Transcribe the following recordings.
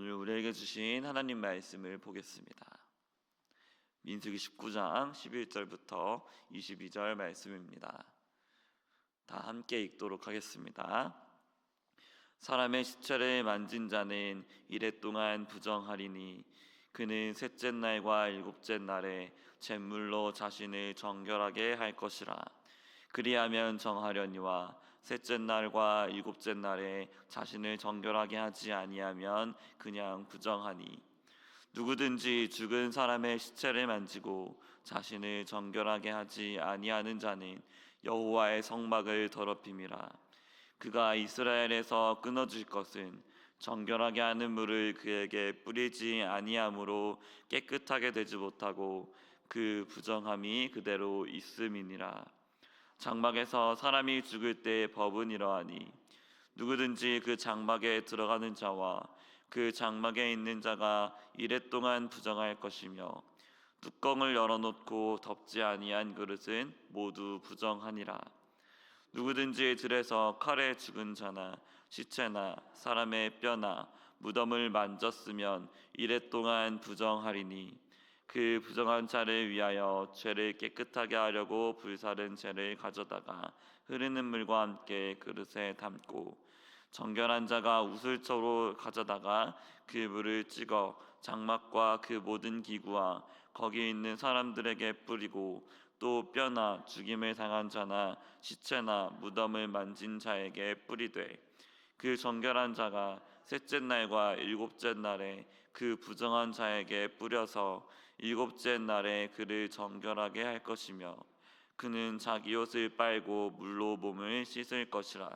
오늘 우리에게 주신 하나님 말씀을 보겠습니다. 민수기 19장 11절부터 22절 말씀입니다. 다 함께 읽도록 하겠습니다. 사람의 시체를 만진 자는 이레 동안 부정하리니 그는 셋째 날과 일곱째 날에 제물로 자신을 정결하게 할 것이라. 그리하면 정하려니와 셋째 날과 일곱째 날에 자신을 정결하게 하지 아니하면 그냥 부정하니, 누구든지 죽은 사람의 시체를 만지고 자신을 정결하게 하지 아니하는 자는 여호와의 성막을 더럽힘이라. 그가 이스라엘에서 끊어질 것은 정결하게 하는 물을 그에게 뿌리지 아니하므로 깨끗하게 되지 못하고 그 부정함이 그대로 있음이니라. 장막에서 사람이 죽을 때의 법은 이러하니, 누구든지 그 장막에 들어가는 자와 그 장막에 있는 자가 이레 동안 부정할 것이며, 뚜껑을 열어놓고 덮지 아니한 그릇은 모두 부정하니라. 누구든지 들에서 칼에 죽은 자나 시체나 사람의 뼈나 무덤을 만졌으면 이레 동안 부정하리니, 그 부정한 자를 위하여 죄를 깨끗하게 하려고 불사른 재를 가져다가 흐르는 물과 함께 그릇에 담고, 정결한 자가 우슬초로 가져다가 그 물을 찍어 장막과 그 모든 기구와 거기 있는 사람들에게 뿌리고, 또 뼈나 죽임을 당한 자나 시체나 무덤을 만진 자에게 뿌리되, 그 정결한 자가 셋째 날과 일곱째 날에 그 부정한 자에게 뿌려서 일곱째 날에 그를 정결하게 할 것이며, 그는 자기 옷을 빨고 물로 몸을 씻을 것이라.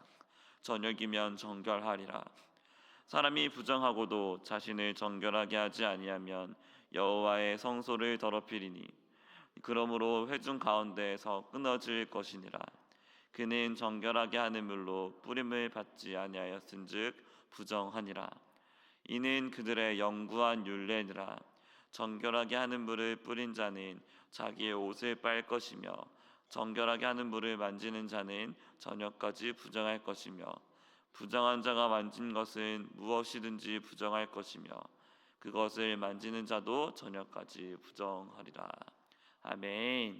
저녁이면 정결하리라. 사람이 부정하고도 자신을 정결하게 하지 아니하면 여호와의 성소를 더럽히리니, 그러므로 회중 가운데에서 끊어질 것이니라. 그는 정결하게 하는 물로 뿌림을 받지 아니하였은즉 부정하니라. 이는 그들의 영구한 율례니라. 정결하게 하는 물을 뿌린 자는 자기의 옷을 빨 것이며, 정결하게 하는 물을 만지는 자는 저녁까지 부정할 것이며, 부정한 자가 만진 것은 무엇이든지 부정할 것이며, 그것을 만지는 자도 저녁까지 부정하리라. 아멘.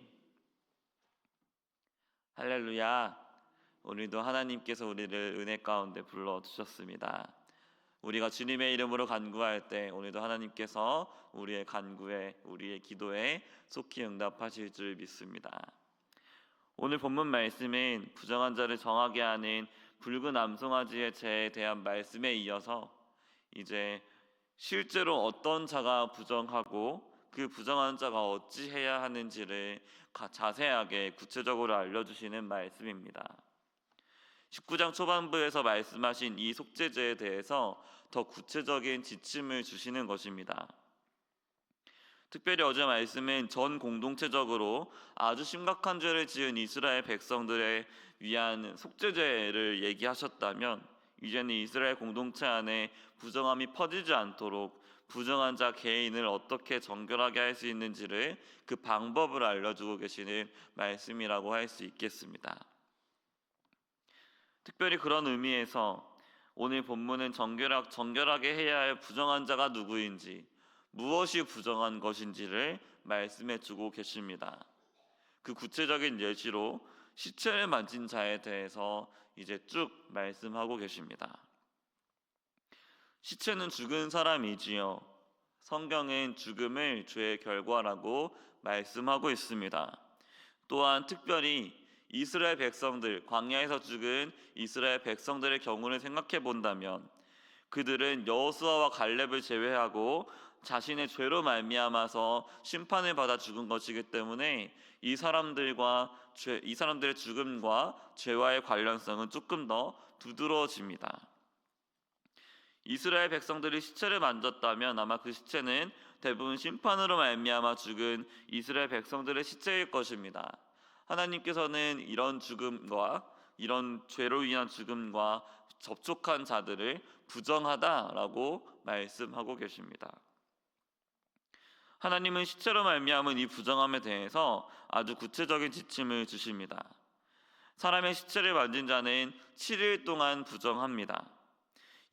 할렐루야. 오늘도 하나님께서 우리를 은혜 가운데 불러주셨습니다. 우리가 주님의 이름으로 간구할 때 오늘도 하나님께서 우리의 간구에, 우리의 기도에 속히 응답하실 줄 믿습니다. 오늘 본문 말씀은 부정한 자를 정하게 하는 붉은 암송아지의 죄에 대한 말씀에 이어서 이제 실제로 어떤 자가 부정하고 그 부정한 자가 어찌해야 하는지를 자세하게 구체적으로 알려주시는 말씀입니다. 19장 초반부에서 말씀하신 이 속죄죄에 대해서 더 구체적인 지침을 주시는 것입니다. 특별히 어제 말씀은 전 공동체적으로 아주 심각한 죄를 지은 이스라엘 백성들에 위한 속죄죄를 얘기하셨다면, 이제는 이스라엘 공동체 안에 부정함이 퍼지지 않도록 부정한 자 개인을 어떻게 정결하게 할 수 있는지를, 그 방법을 알려주고 계시는 말씀이라고 할 수 있겠습니다. 특별히 그런 의미에서 오늘 본문은 정결하게 해야 할 부정한 자가 누구인지, 무엇이 부정한 것인지를 말씀해 주고 계십니다. 그 구체적인 예시로 시체를 만진 자에 대해서 이제 쭉 말씀하고 계십니다. 시체는 죽은 사람이지요. 성경은 죽음을 죄의 결과라고 말씀하고 있습니다. 또한 특별히 이스라엘 백성들, 광야에서 죽은 이스라엘 백성들의 경우를 생각해 본다면, 그들은 여호수아와 갈렙을 제외하고 자신의 죄로 말미암아서 심판을 받아 죽은 것이기 때문에 이 사람들의 죽음과 죄와의 관련성은 조금 더 두드러집니다. 이스라엘 백성들이 시체를 만졌다면 아마 그 시체는 대부분 심판으로 말미암아 죽은 이스라엘 백성들의 시체일 것입니다. 하나님께서는 이런 죽음과 이런 죄로 인한 죽음과 접촉한 자들을 부정하다라고 말씀하고 계십니다. 하나님은 시체로 말미암은 이 부정함에 대해서 아주 구체적인 지침을 주십니다. 사람의 시체를 만진 자는 7일 동안 부정합니다.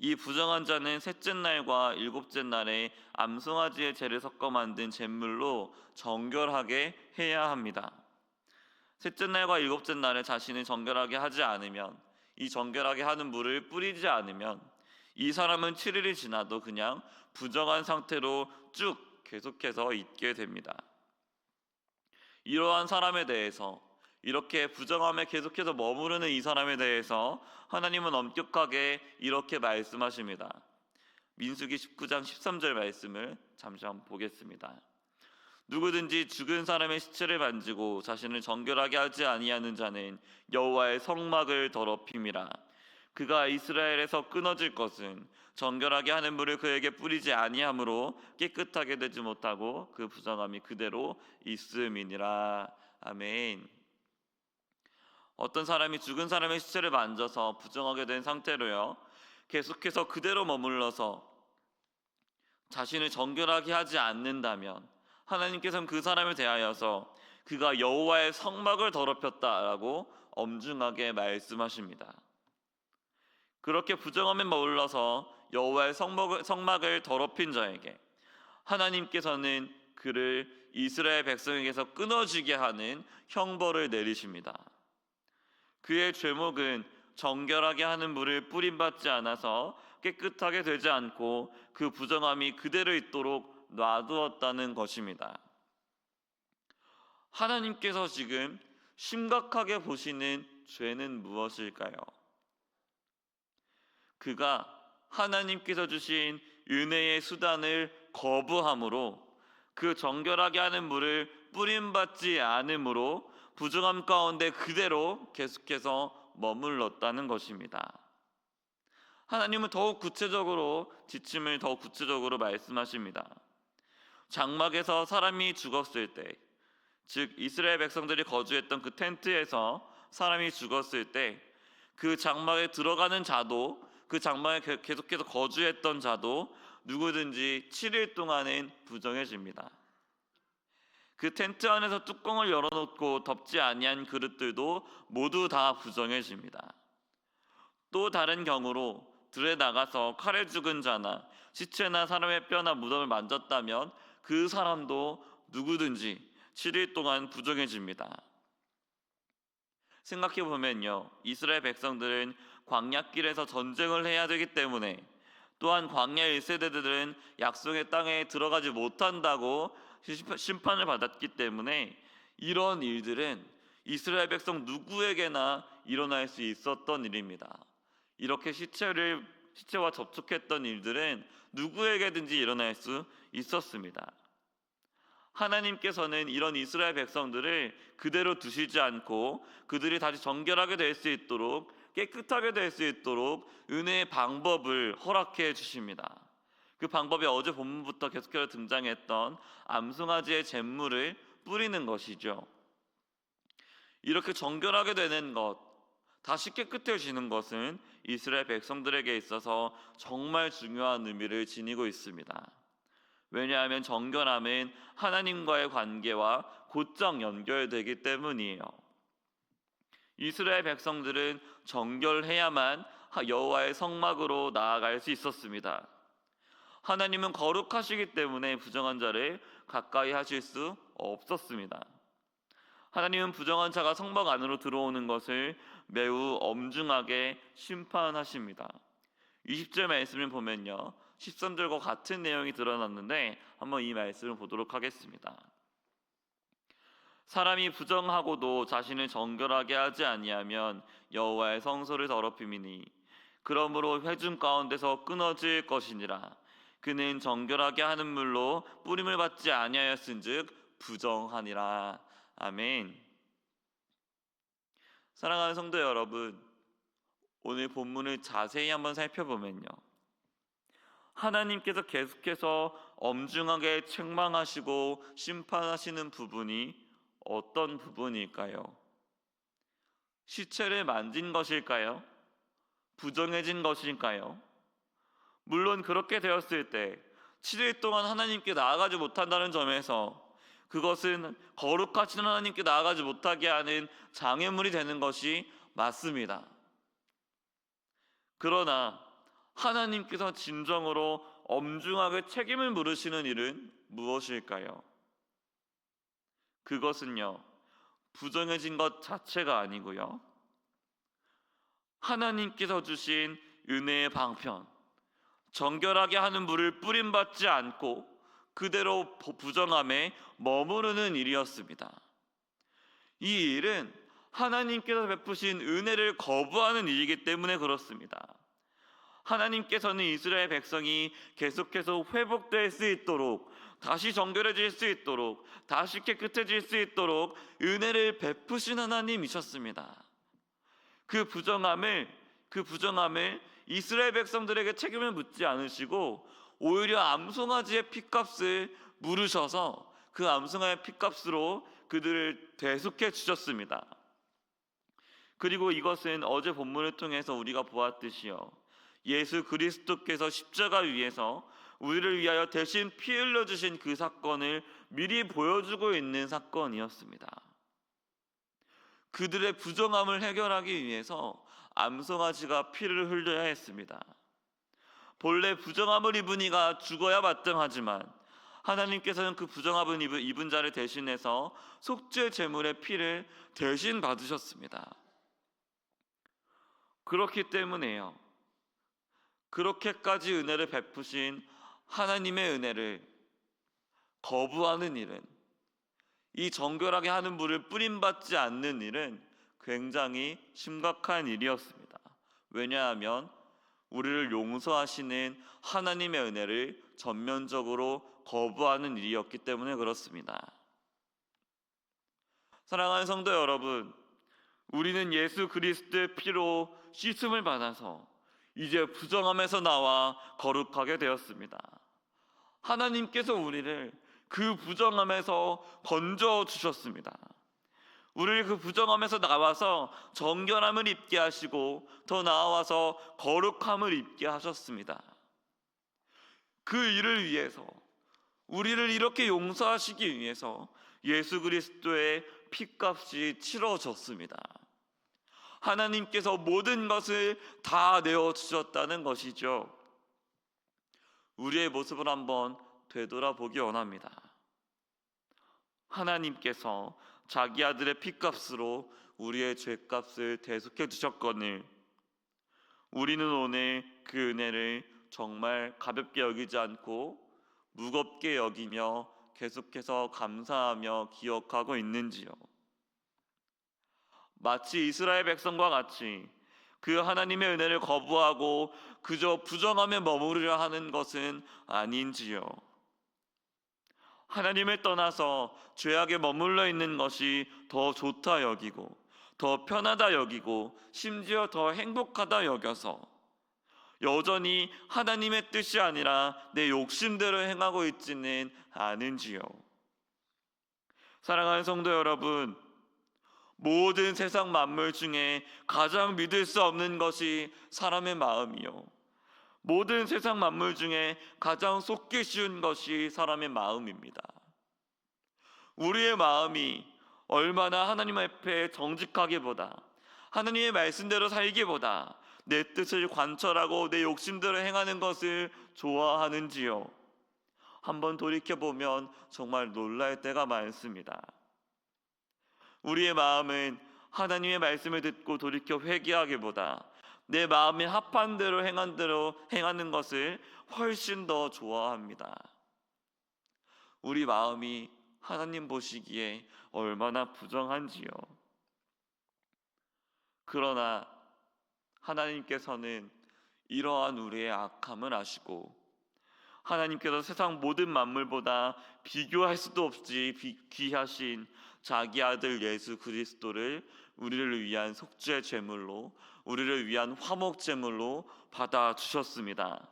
이 부정한 자는 셋째 날과 일곱째 날에 암송아지의 재를 섞어 만든 잿물로 정결하게 해야 합니다. 셋째 날과 일곱째 날에 자신을 정결하게 하지 않으면, 이 정결하게 하는 물을 뿌리지 않으면 이 사람은 7일이 지나도 그냥 부정한 상태로 쭉 계속해서 있게 됩니다. 이러한 사람에 대해서, 이렇게 부정함에 계속해서 머무르는 이 사람에 대해서 하나님은 엄격하게 이렇게 말씀하십니다. 민수기 19장 13절 말씀을 잠시 한번 보겠습니다. 누구든지 죽은 사람의 시체를 만지고 자신을 정결하게 하지 아니하는 자는 여호와의 성막을 더럽힘이라. 그가 이스라엘에서 끊어질 것은 정결하게 하는 물을 그에게 뿌리지 아니하므로 깨끗하게 되지 못하고 그 부정함이 그대로 있음이니라. 아멘. 어떤 사람이 죽은 사람의 시체를 만져서 부정하게 된 상태로요, 계속해서 그대로 머물러서 자신을 정결하게 하지 않는다면 하나님께서는 그 사람에 대하여서 그가 여호와의 성막을 더럽혔다라고 엄중하게 말씀하십니다. 그렇게 부정함에 머물러서 여호와의 성막을 더럽힌 자에게 하나님께서는 그를 이스라엘 백성에게서 끊어지게 하는 형벌을 내리십니다. 그의 죄목은 정결하게 하는 물을 뿌림받지 않아서 깨끗하게 되지 않고 그 부정함이 그대로 있도록 놔두었다는 것입니다. 하나님께서 지금 심각하게 보시는 죄는 무엇일까요? 그가 하나님께서 주신 은혜의 수단을 거부함으로, 그 정결하게 하는 물을 뿌림받지 않음으로 부정함 가운데 그대로 계속해서 머물렀다는 것입니다. 하나님은 더욱 구체적으로, 지침을 더욱 구체적으로 말씀하십니다. 장막에서 사람이 죽었을 때, 즉 이스라엘 백성들이 거주했던 그 텐트에서 사람이 죽었을 때 그 장막에 들어가는 자도, 그 장막에 계속해서 거주했던 자도 누구든지 7일 동안은 부정해집니다. 그 텐트 안에서 뚜껑을 열어놓고 덮지 아니한 그릇들도 모두 다 부정해집니다. 또 다른 경우로 들에 나가서 칼에 죽은 자나 시체나 사람의 뼈나 무덤을 만졌다면 그 사람도 누구든지 7일 동안 부정해집니다. 생각해보면요, 이스라엘 백성들은 광야길에서 전쟁을 해야 되기 때문에, 또한 광야 1세대들은 약속의 땅에 들어가지 못한다고 심판을 받았기 때문에 이런 일들은 이스라엘 백성 누구에게나 일어날 수 있었던 일입니다. 이렇게 시체와 접촉했던 일들은 누구에게든지 일어날 수 있었습니다. 하나님께서는 이런 이스라엘 백성들을 그대로 두시지 않고 그들이 다시 정결하게 될 수 있도록, 깨끗하게 될 수 있도록 은혜의 방법을 허락해 주십니다. 그 방법이 어제 본문부터 계속해서 등장했던 암송아지의 잿물을 뿌리는 것이죠. 이렇게 정결하게 되는 것, 다시 깨끗해지는 것은 이스라엘 백성들에게 있어서 정말 중요한 의미를 지니고 있습니다. 왜냐하면 정결함은 하나님과의 관계와 곧장 연결되기 때문이에요. 이스라엘 백성들은 정결해야만 여호와의 성막으로 나아갈 수 있었습니다. 하나님은 거룩하시기 때문에 부정한 자를 가까이 하실 수 없었습니다. 하나님은 부정한 자가 성막 안으로 들어오는 것을 매우 엄중하게 심판하십니다. 20절 말씀을 보면요, 13절과 같은 내용이 드러났는데 한번 이 말씀을 보도록 하겠습니다. 사람이 부정하고도 자신을 정결하게 하지 아니하면 여호와의 성소를 더럽힘이니 그러므로 회중 가운데서 끊어질 것이니라. 그는 정결하게 하는 물로 뿌림을 받지 아니하였은즉 부정하니라. 아멘. 사랑하는 성도 여러분, 오늘 본문을 자세히 한번 살펴보면요, 하나님께서 계속해서 엄중하게 책망하시고 심판하시는 부분이 어떤 부분일까요? 시체를 만진 것일까요? 부정해진 것일까요? 물론 그렇게 되었을 때 7일 동안 하나님께 나아가지 못한다는 점에서 그것은 거룩하신 하나님께 나아가지 못하게 하는 장애물이 되는 것이 맞습니다. 그러나 하나님께서 진정으로 엄중하게 책임을 물으시는 일은 무엇일까요? 그것은요, 부정해진 것 자체가 아니고요, 하나님께서 주신 은혜의 방편, 정결하게 하는 물을 뿌림받지 않고 그대로 부정함에 머무르는 일이었습니다. 이 일은 하나님께서 베푸신 은혜를 거부하는 일이기 때문에 그렇습니다. 하나님께서는 이스라엘 백성이 계속해서 회복될 수 있도록, 다시 정결해질 수 있도록, 다시 깨끗해질 수 있도록 은혜를 베푸신 하나님이셨습니다. 그 부정함을 이스라엘 백성들에게 책임을 묻지 않으시고 오히려 암송아지의 핏값을 물으셔서 그 암송아지의 핏값으로 그들을 대속해 주셨습니다. 그리고 이것은 어제 본문을 통해서 우리가 보았듯이요, 예수 그리스도께서 십자가 위에서 우리를 위하여 대신 피 흘려주신 그 사건을 미리 보여주고 있는 사건이었습니다. 그들의 부정함을 해결하기 위해서 암송아지가 피를 흘려야 했습니다. 본래 부정함을 입은 이가 죽어야 마땅하지만 하나님께서는 그 부정함을 입은 자를 대신해서 속죄 제물의 피를 대신 받으셨습니다. 그렇기 때문에요, 그렇게까지 은혜를 베푸신 하나님의 은혜를 거부하는 일은, 이 정결하게 하는 물을 뿌림받지 않는 일은 굉장히 심각한 일이었습니다. 왜냐하면 우리를 용서하시는 하나님의 은혜를 전면적으로 거부하는 일이었기 때문에 그렇습니다. 사랑하는 성도 여러분, 우리는 예수 그리스도의 피로 씻음을 받아서 이제 부정함에서 나와 거룩하게 되었습니다. 하나님께서 우리를 그 부정함에서 건져 주셨습니다. 우리를 그 부정함에서 나와서 정결함을 입게 하시고 더 나아와서 거룩함을 입게 하셨습니다. 그 일을 위해서, 우리를 이렇게 용서하시기 위해서 예수 그리스도의 피값이 치러졌습니다. 하나님께서 모든 것을 다 내어주셨다는 것이죠. 우리의 모습을 한번 되돌아보기 원합니다. 하나님께서 자기 아들의 피값으로 우리의 죄값을 대속해 주셨거늘 우리는 오늘 그 은혜를 정말 가볍게 여기지 않고 무겁게 여기며 계속해서 감사하며 기억하고 있는지요? 마치 이스라엘 백성과 같이 그 하나님의 은혜를 거부하고 그저 부정함에 머무르려 하는 것은 아닌지요? 하나님을 떠나서 죄악에 머물러 있는 것이 더 좋다 여기고, 더 편하다 여기고, 심지어 더 행복하다 여겨서 여전히 하나님의 뜻이 아니라 내 욕심대로 행하고 있지는 않은지요? 사랑하는 성도 여러분, 모든 세상 만물 중에 가장 믿을 수 없는 것이 사람의 마음이요, 모든 세상 만물 중에 가장 속기 쉬운 것이 사람의 마음입니다. 우리의 마음이 얼마나 하나님 앞에 정직하기보다, 하나님의 말씀대로 살기보다 내 뜻을 관철하고 내 욕심대로 행하는 것을 좋아하는지요? 한번 돌이켜보면 정말 놀랄 때가 많습니다. 우리의 마음은 하나님의 말씀을 듣고 돌이켜 회개하기보다 내 마음에 합한 대로 행하는 것을 훨씬 더 좋아합니다. 우리 마음이 하나님 보시기에 얼마나 부정한지요. 그러나 하나님께서는 이러한 우리의 악함을 아시고 하나님께서 세상 모든 만물보다 비교할 수도 없이 귀하신 자기 아들 예수 그리스도를 우리를 위한 속죄 제물로, 우리를 위한 화목 제물로 받아 주셨습니다.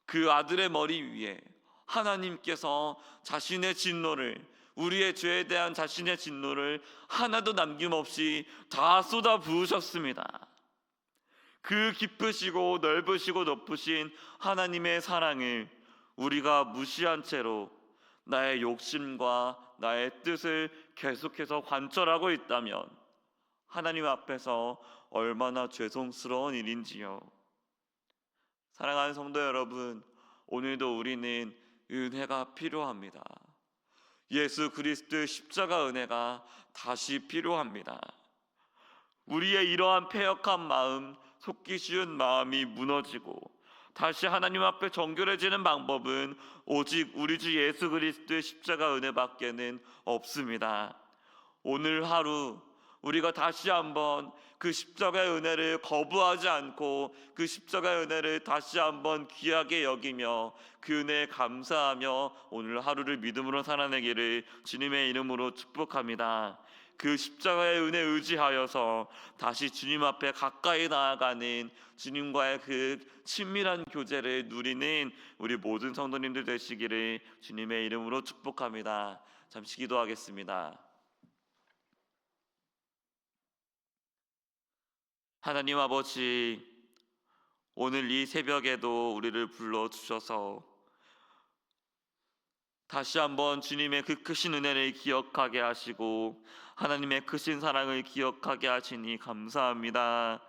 그 아들의 머리 위에 하나님께서 자신의 진노를, 우리의 죄에 대한 자신의 진노를 하나도 남김없이 다 쏟아 부으셨습니다. 그 깊으시고 넓으시고 높으신 하나님의 사랑을 우리가 무시한 채로 나의 욕심과 나의 뜻을 계속해서 관철하고 있다면 하나님 앞에서 얼마나 죄송스러운 일인지요. 사랑하는 성도 여러분, 오늘도 우리는 은혜가 필요합니다. 예수 그리스도의 십자가 은혜가 다시 필요합니다. 우리의 이러한 패역한 마음, 속기 쉬운 마음이 무너지고 다시 하나님 앞에 정결해지는 방법은 오직 우리 주 예수 그리스도의 십자가 은혜밖에는 없습니다. 오늘 하루 우리가 다시 한번 그 십자가의 은혜를 거부하지 않고 그 십자가의 은혜를 다시 한번 귀하게 여기며 그 은혜에 감사하며 오늘 하루를 믿음으로 살아내기를 주님의 이름으로 축복합니다. 그 십자가의 은혜 의지하여서 다시 주님 앞에 가까이 나아가는 주님과의 그 친밀한 교제를 누리는 우리 모든 성도님들 되시기를 주님의 이름으로 축복합니다. 잠시 기도하겠습니다. 하나님 아버지, 오늘 이 새벽에도 우리를 불러주셔서 다시 한번 주님의 그 크신 은혜를 기억하게 하시고 하나님의 크신 사랑을 기억하게 하시니 감사합니다.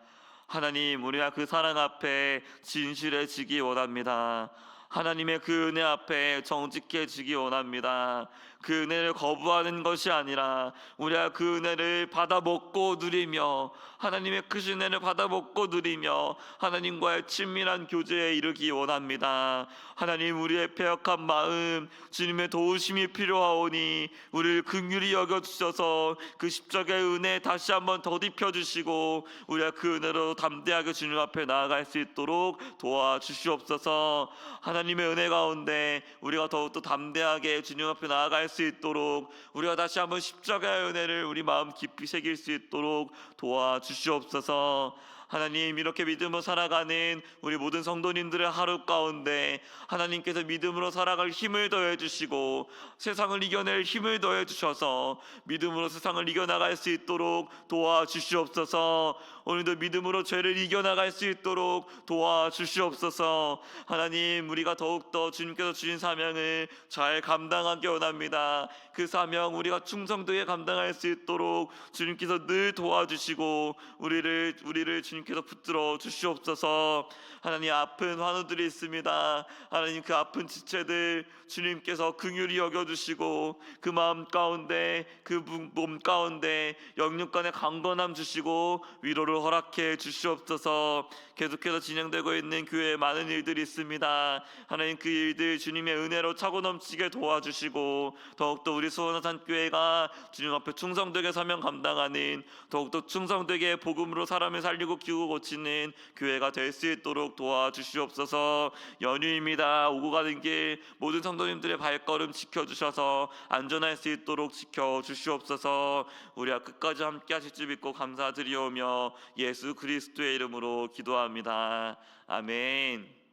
하나님, 우리가 그 사랑 앞에 진실해지기 원합니다. 하나님의 그 은혜 앞에 정직해지기 원합니다. 그 은혜를 거부하는 것이 아니라 우리가 그 은혜를 받아먹고 누리며 하나님의 크신 은혜를 받아먹고 누리며 하나님과의 친밀한 교제에 이르기 원합니다. 하나님, 우리의 패역한 마음 주님의 도우심이 필요하오니 우리를 긍휼히 여겨주셔서 그 십자가의 은혜 다시 한번 더딥혀 주시고 우리가 그 은혜로 담대하게 주님 앞에 나아갈 수 있도록 도와주시옵소서. 하나님의 은혜 가운데 우리가 더욱더 담대하게 주님 앞에 나아갈 수 있도록 우리가 다시 한번 십자가의 은혜를 우리 마음 깊이 새길 수 있도록 도와주시옵소서. 하나님, 이렇게 믿음으로 살아가는 우리 모든 성도님들의 하루 가운데 하나님께서 믿음으로 살아갈 힘을 더해 주시고 세상을 이겨낼 힘을 더해 주셔서 믿음으로 세상을 이겨나갈 수 있도록 도와주시옵소서. 오늘도 믿음으로 죄를 이겨나갈 수 있도록 도와주시옵소서. 하나님, 우리가 더욱더 주님께서 주신 사명을 잘 감당하기 원합니다. 그 사명 우리가 충성되게 감당할 수 있도록 주님께서 늘 도와주시고 우리를 주님께서 붙들어 주시옵소서. 하나님, 아픈 환우들이 있습니다. 하나님, 그 아픈 지체들 주님께서 긍휼히 여겨주시고 그 마음 가운데 그 몸 가운데 영육간의 강건함 주시고 위로를 허락해 주시옵소서. 계속해서 진행되고 있는 교회에 많은 일들이 있습니다. 하나님, 그 일들 주님의 은혜로 차고 넘치게 도와주시고 더욱더 우리 수원화산교회가 주님 앞에 충성되게 사명 감당하는 더욱더 충성되게 복음으로 사람을 살리고 키우고 고치는 교회가 될 수 있도록 도와주시옵소서. 연휴입니다. 오고 가는 길 모든 성도님들의 발걸음 지켜주셔서 안전할 수 있도록 지켜주시옵소서. 우리가 끝까지 함께 하실 줄 믿고 감사드리오며 예수 그리스도의 이름으로 기도합니다. 아멘.